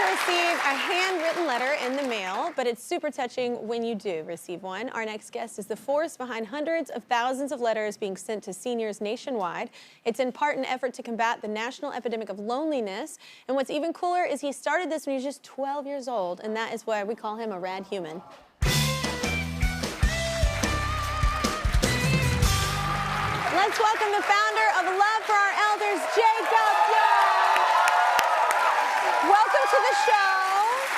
to receive a handwritten letter in the mail, but it's super touching when you do receive one. Our next guest is the force behind hundreds of thousands of letters being sent to seniors nationwide. It's in part an effort to combat the national epidemic of loneliness. And what's even cooler is he started this when he was just 12 years old, and that is why we call him a rad human. Let's welcome the founder of Love for Our Elders, Jacob Young. Welcome to the show.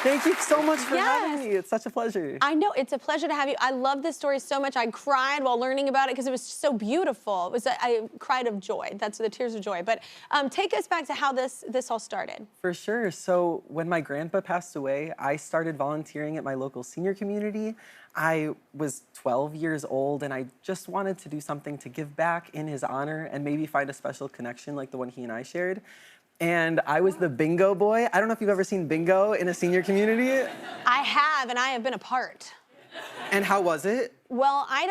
Thank you so much for having me. It's such a pleasure. I know, it's a pleasure to have you. I love this story so much. I cried while learning about it because it was so beautiful. I cried of joy. That's the tears of joy. But take us back to how this all started. For sure. So when my grandpa passed away, I started volunteering at my local senior community. I was 12 years old and I just wanted to do something to give back in his honor and maybe find a special connection like the one he and I shared. And I was the bingo boy. I don't know if you've ever seen bingo in a senior community. I have, and I have been a part. And how was it? Well, I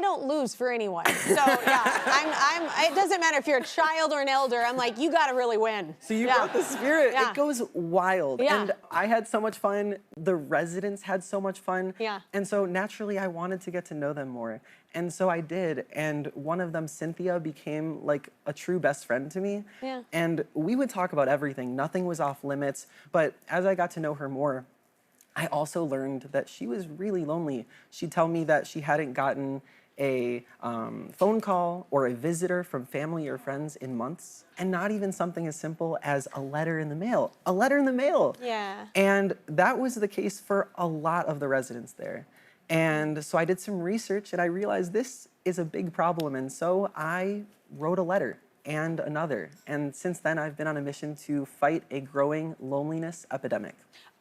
don't lose for anyone. So yeah, it doesn't matter if you're a child or an elder. I'm like, you gotta really win. So you brought the spirit. Yeah. It goes wild. Yeah. And I had so much fun. The residents had so much fun. Yeah. And so naturally I wanted to get to know them more. And so I did. And one of them, Cynthia, became like a true best friend to me. Yeah. And we would talk about everything. Nothing was off limits. But as I got to know her more, I also learned that she was really lonely. She'd tell me that she hadn't gotten a phone call or a visitor from family or friends in months, and not even something as simple as a letter in the mail. A letter in the mail. Yeah. And that was the case for a lot of the residents there. And so I did some research and I realized this is a big problem. And so I wrote a letter and another. And since then, I've been on a mission to fight a growing loneliness epidemic.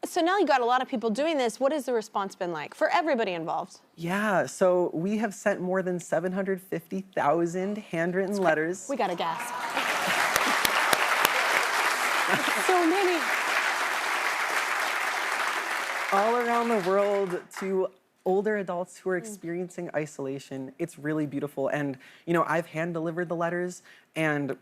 So now you got a lot of people doing this. What has the response been like for everybody involved? Yeah, so we have sent more than 750,000 handwritten letters. We got a gasp. So many. All around the world to older adults who are experiencing isolation. It's really beautiful. And, you know, I've hand-delivered the letters, and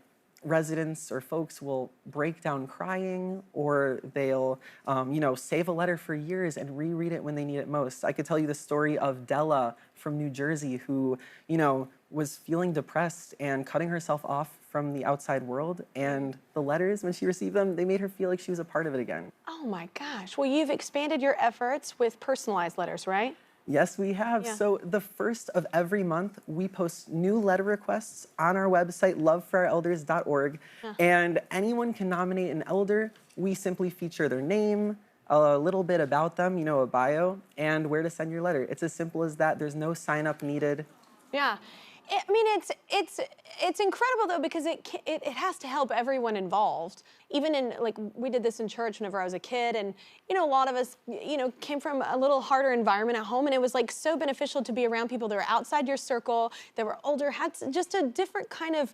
residents or folks will break down crying, or they'll, you know, save a letter for years and reread it when they need it most. I could tell you the story of Della from New Jersey who, you know, was feeling depressed and cutting herself off from the outside world. And the letters, when she received them, they made her feel like she was a part of it again. Oh my gosh. Well, you've expanded your efforts with personalized letters, right? Yes, we have. Yeah. So the first of every month, we post new letter requests on our website, loveforoourelders.org. And anyone can nominate an elder. We simply feature their name, a little bit about them, you know, a bio, and where to send your letter. It's as simple as that. There's no sign up needed. Yeah. I mean, it's incredible though, because it has to help everyone involved. Even in, like, we did this in church whenever I was a kid, and you know, a lot of us, you know, came from a little harder environment at home, and it was like so beneficial to be around people that were outside your circle, that were older, had just a different kind of,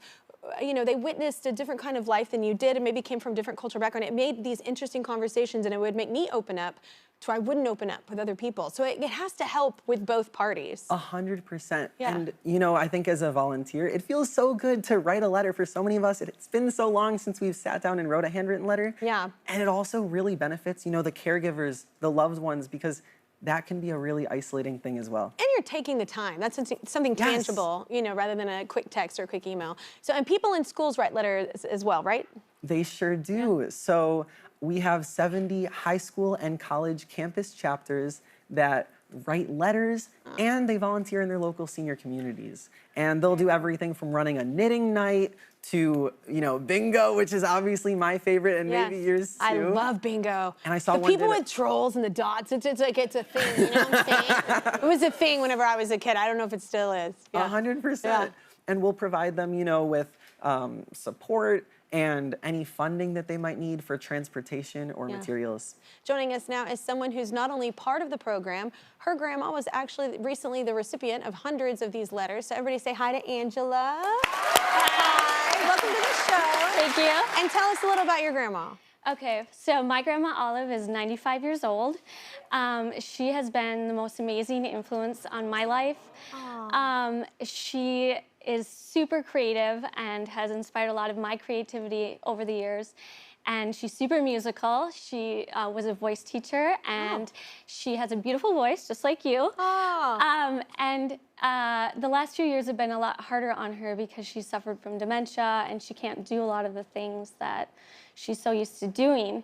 you know, they witnessed a different kind of life than you did, and maybe came from a different cultural background. It made these interesting conversations, and it would make me open up so I wouldn't open up with other people. So it has to help with both parties. 100%. Yeah. And, you know, I think as a volunteer, it feels so good to write a letter for so many of us. It's been so long since we've sat down and wrote a handwritten letter. Yeah. And it also really benefits, you know, the caregivers, the loved ones, because that can be a really isolating thing as well. And you're taking the time. That's something tangible, you know, rather than a quick text or a quick email. So, and people in schools write letters as well, right? They sure do. Yeah. So we have 70 high school and college campus chapters that write letters, and they volunteer in their local senior communities. And they'll do everything from running a knitting night to, you know, bingo, which is obviously my favorite, and maybe yours too. I love bingo. And I saw the one people with trolls and the dots. It's like it's a thing. You know what I'm saying? It was a thing whenever I was a kid. I don't know if it still is. 100%. Yeah. And we'll provide them, you know, with support and any funding that they might need for transportation or materials. Joining us now is someone who's not only part of the program, her grandma was actually recently the recipient of hundreds of these letters. So everybody say hi to Angela. Hi. Welcome to the show. Thank you. And tell us a little about your grandma. Okay, so my grandma Olive is 95 years old. She has been the most amazing influence on my life. She is super creative and has inspired a lot of my creativity over the years. And she's super musical. She was a voice teacher, and she has a beautiful voice, just like you. The last few years have been a lot harder on her because she suffered from dementia, and she can't do a lot of the things that she's so used to doing.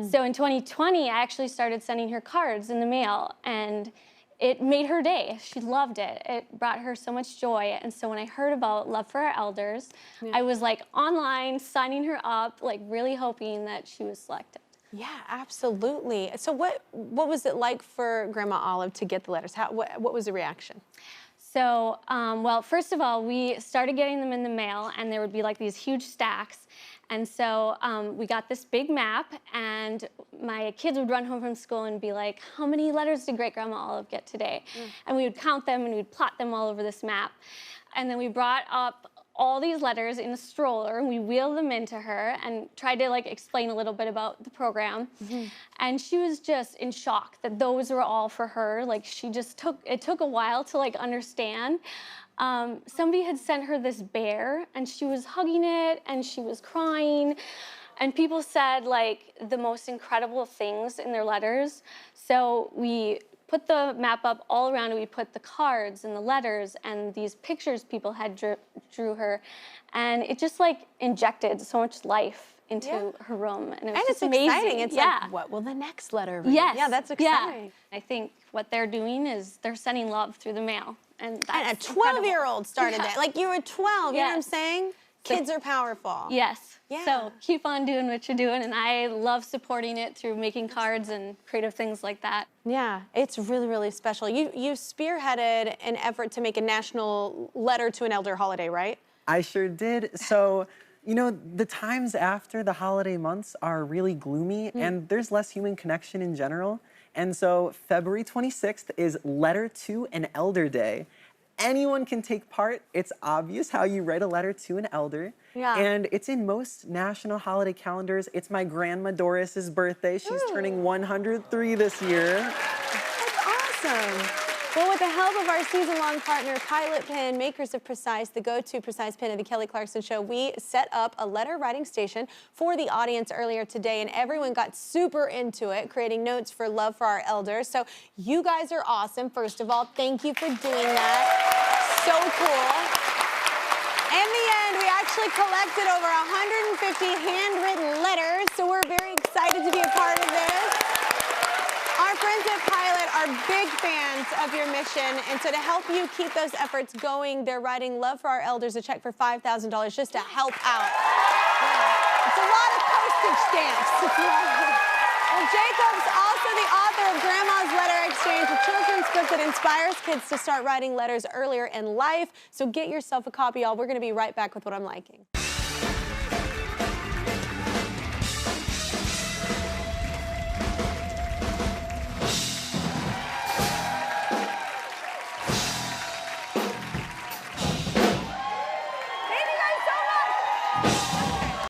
So in 2020, I actually started sending her cards in the mail, and it made her day. She loved it. It brought her so much joy. And so when I heard about Love for Our Elders, I was like online, signing her up, like really hoping that she was selected. Yeah, absolutely. So what was it like for Grandma Olive to get the letters? What was the reaction? So, well, first of all, we started getting them in the mail, and there would be like these huge stacks. And so we got this big map, and my kids would run home from school and be like, how many letters did Great Grandma Olive get today? And we would count them, and we'd plot them all over this map. And then we brought up all these letters in a stroller, and we wheeled them into her and tried to like explain a little bit about the program. And she was just in shock that those were all for her. Like it took a while to like understand. Somebody had sent her this bear, and she was hugging it, and she was crying. And people said like the most incredible things in their letters. So we put the map up all around, and we put the cards and the letters and these pictures people had drew her. And it just like injected so much life into her room. And it was just amazing. Exciting. It's like, what will the next letter be? Yes. Yeah, that's exciting. Yeah. I think what they're doing is they're sending love through the mail. And that's a 12-year-old started that. Like you were 12, you know what I'm saying? Kids are powerful. Yes. Yeah. So keep on doing what you're doing, and I love supporting it through making cards and creative things like that. Yeah, it's really, really special. You spearheaded an effort to make a national letter to an elder holiday, right? I sure did. So, you know, the times after the holiday months are really gloomy, and there's less human connection in general. And so February 26th is Letter to an Elder Day. Anyone can take part. It's obvious how you write a letter to an elder. Yeah. And it's in most national holiday calendars. It's my grandma Doris's birthday. She's turning 103 this year. That's awesome. Well, with the help of our season-long partner, Pilot Pen, makers of Precise, the go-to Precise pen of the Kelly Clarkson Show, we set up a letter writing station for the audience earlier today, and everyone got super into it, creating notes for Love for Our Elders. So you guys are awesome. First of all, thank you for doing that. So cool. In the end, we actually collected over 150 handwritten letters, so we're very excited to be a part of this. Our friends at Pilot are big fans of your mission, and so to help you keep those efforts going, they're writing Love for Our Elders, a check for $5,000 just to help out. Yeah. It's a lot of postage stamps. Well, Jacob's also the author of Grandma's Letter Exchange, a children's book that inspires kids to start writing letters earlier in life. So get yourself a copy, y'all. We're going to be right back with What I'm Liking.